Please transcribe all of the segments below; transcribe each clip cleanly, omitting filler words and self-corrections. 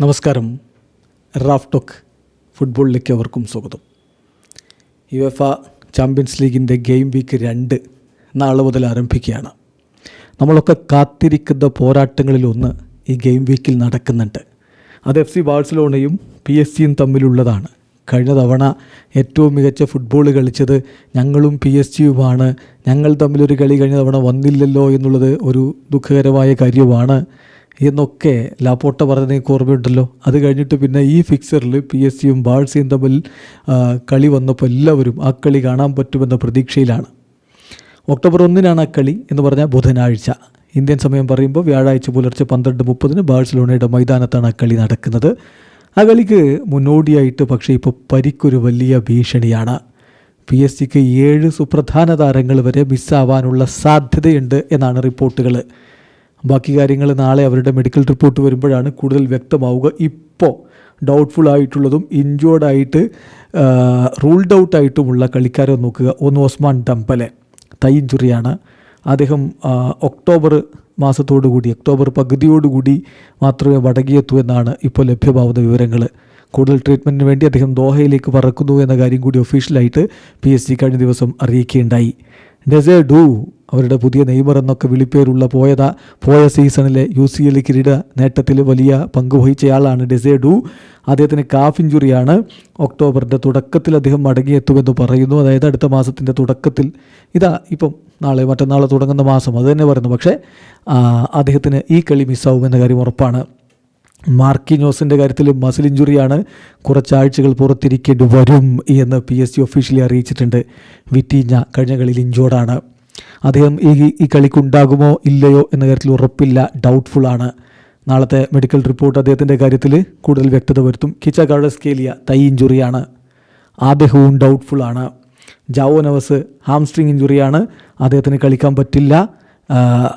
നമസ്കാരം. Raf talk ഫുട്ബോളിലേക്ക് അവർക്കും സ്വാഗതം. യുവേഫ ചാമ്പ്യൻസ് ലീഗിൻ്റെ ഗെയിം വീക്ക് 2 നാളെ മുതൽ ആരംഭിക്കുകയാണ്. നമ്മളൊക്കെ കാത്തിരിക്കുന്ന പോരാട്ടങ്ങളിലൊന്ന് ഈ ഗെയിം വീക്കിൽ നടക്കുന്നുണ്ട്. അത് FC ബാഴ്സലോണയും PSG തമ്മിലുള്ളതാണ്. കഴിഞ്ഞ തവണ ഏറ്റവും മികച്ച ഫുട്ബോൾ കളിച്ചത് ഞങ്ങളും PSG ഞങ്ങൾ തമ്മിലൊരു കളി കഴിഞ്ഞ തവണ വന്നില്ലല്ലോ എന്നുള്ളത് ഒരു ദുഃഖകരമായ കാര്യമാണ് എന്നൊക്കെ ലാപ്പോട്ട പറഞ്ഞതിനേക്ക് ഓർമ്മയുണ്ടല്ലോ. അത് കഴിഞ്ഞിട്ട് പിന്നെ ഈ ഫിക്സറിൽ PSG ബാഴ്സയും തമ്മിൽ കളി വന്നപ്പോൾ എല്ലാവരും ആ കളി കാണാൻ പറ്റുമെന്ന പ്രതീക്ഷയിലാണ്. ഒക്ടോബർ 1 ആ കളി എന്ന് പറഞ്ഞാൽ ബുധനാഴ്ച. ഇന്ത്യൻ സമയം പറയുമ്പോൾ വ്യാഴാഴ്ച പുലർച്ചെ 12:30 ബാഴ്സലോണയുടെ മൈതാനത്താണ് ആ കളി നടക്കുന്നത്. ആ കളിക്ക് മുന്നോടിയായിട്ട് പക്ഷേ ഇപ്പോൾ പരിക്കൊരു വലിയ ഭീഷണിയാണ്. PSG 7 സുപ്രധാന താരങ്ങൾ വരെ മിസ്സാവാനുള്ള സാധ്യതയുണ്ട് എന്നാണ് റിപ്പോർട്ടുകൾ. ബാക്കി കാര്യങ്ങൾ നാളെ അവരുടെ മെഡിക്കൽ റിപ്പോർട്ട് വരുമ്പോഴാണ് കൂടുതൽ വ്യക്തമാവുക. ഇപ്പോൾ ഡൗട്ട്ഫുൾ ആയിട്ടുള്ളതും ഇഞ്ചോർഡായിട്ട് റൂൾഡ് ഔട്ടായിട്ടുമുള്ള കളിക്കാരെ നോക്കുക. ഒന്ന് ഒസ്മാൻ ഡംബലെ, തൈ ഇഞ്ചുറിയാണ്. അദ്ദേഹം ഒക്ടോബർ പകുതിയോടുകൂടി മാത്രമേ മടങ്ങിയെത്തൂ എന്നാണ് ഇപ്പോൾ ലഭ്യമാവുന്ന വിവരങ്ങൾ. കൂടുതൽ ട്രീറ്റ്മെൻറ്റിന് വേണ്ടി അദ്ദേഹം ദോഹയിലേക്ക് പറക്കുന്നു എന്ന കാര്യം കൂടി ഒഫീഷ്യലായിട്ട് PSG കഴിഞ്ഞ ദിവസം അറിയിക്കുകയുണ്ടായി. ഡെസേഡു, അവരുടെ പുതിയ നെയ്മർ എന്നൊക്കെ വിളിപ്പേരുള്ള പോയ സീസണിലെ UCL കിരീട നേട്ടത്തിൽ വലിയ പങ്ക് വഹിച്ചയാളാണ് ഡെസേഡു. അദ്ദേഹത്തിന് കാഫ് ഇഞ്ചുറിയാണ്. ഒക്ടോബറിൻ്റെ തുടക്കത്തിൽ അദ്ദേഹം മടങ്ങിയെത്തുമെന്ന് പറയുന്നു. അതായത് അടുത്ത മാസത്തിൻ്റെ തുടക്കത്തിൽ, ഇപ്പം മറ്റന്നാൾ തുടങ്ങുന്ന മാസം അത് തന്നെ പറയുന്നു. പക്ഷേ അദ്ദേഹത്തിന് ഈ കളി മിസ്സാവുമെന്ന കാര്യം ഉറപ്പാണ്. മാർക്കിഞ്ഞോസിൻ്റെ കാര്യത്തിൽ മസിൽ ഇഞ്ചുറിയാണ്. കുറച്ചാഴ്ചകൾ പുറത്തിരിക്കേണ്ടി വരും എന്ന് PSG ഒഫീഷ്യലി അറിയിച്ചിട്ടുണ്ട്. വിറ്റീഞ്ഞ കഴിഞ്ഞ കളിയിൽ ഇഞ്ചോർഡാണ്. അദ്ദേഹം ഈ കളിക്കുണ്ടാകുമോ ഇല്ലയോ എന്ന കാര്യത്തിൽ ഉറപ്പില്ല, ഡൗട്ട്ഫുള്ളാണ്. നാളത്തെ മെഡിക്കൽ റിപ്പോർട്ട് അദ്ദേഹത്തിൻ്റെ കാര്യത്തിൽ കൂടുതൽ വ്യക്തത വരുത്തും. കിച്ചഗാർഡസ്കേലിയ തൈ ഇഞ്ചുറിയാണ്, അദ്ദേഹവും ഡൗട്ട്ഫുള്ളാണ്. ജാവോ നവസ് ഹാംസ്ട്രിങ് ഇഞ്ചുറിയാണ്, അദ്ദേഹത്തിന് കളിക്കാൻ പറ്റില്ല.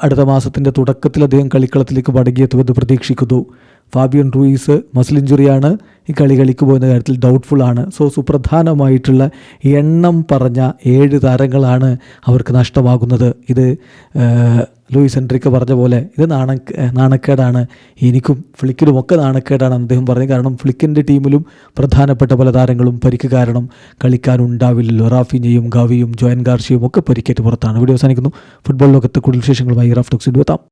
അടുത്ത മാസത്തിൻ്റെ തുടക്കത്തിൽ അദ്ദേഹം കളിക്കളത്തിലേക്ക് മടങ്ങിയെത്തുമെന്ന് പ്രതീക്ഷിക്കുന്നു. ഫാബിയൻ റൂയിസ് മസിൽ ഇഞ്ചുറിയാണ്, ഈ കളി കളിക്കുമോ എന്ന കാര്യത്തിൽ ഡൗട്ട്ഫുള്ളാണ്. സുപ്രധാനമായിട്ടുള്ള എണ്ണം പറഞ്ഞ 7 താരങ്ങളാണ് അവർക്ക് നഷ്ടമാകുന്നത്. ഇത് ലൂയിസ് എൻട്രിക്ക് പറഞ്ഞ പോലെ ഇത് നാണക്കേടാണ്, എനിക്കും ഫ്ലിക്കിനുമൊക്കെ നാണക്കേടാണെന്ന് അദ്ദേഹം പറഞ്ഞു. കാരണം ഫ്ലിക്കിൻ്റെ ടീമിലും പ്രധാനപ്പെട്ട പല താരങ്ങളും പരിക്ക് കാരണം കളിക്കാനുണ്ടാവില്ലല്ലോ. റാഫിഞ്ഞയും ഗാവിയും ജോയൻ ഗാർഷ്യയും ഒക്കെ പരിക്കേറ്റ് പുറത്താണ്. വീഡിയോ അവസാനിക്കുന്നു. ഫുട്ബോൾ ലോകത്ത് കൂടുതൽ വിശേഷങ്ങളുമായി റാഫ് ടോക്സിൽ എത്താം.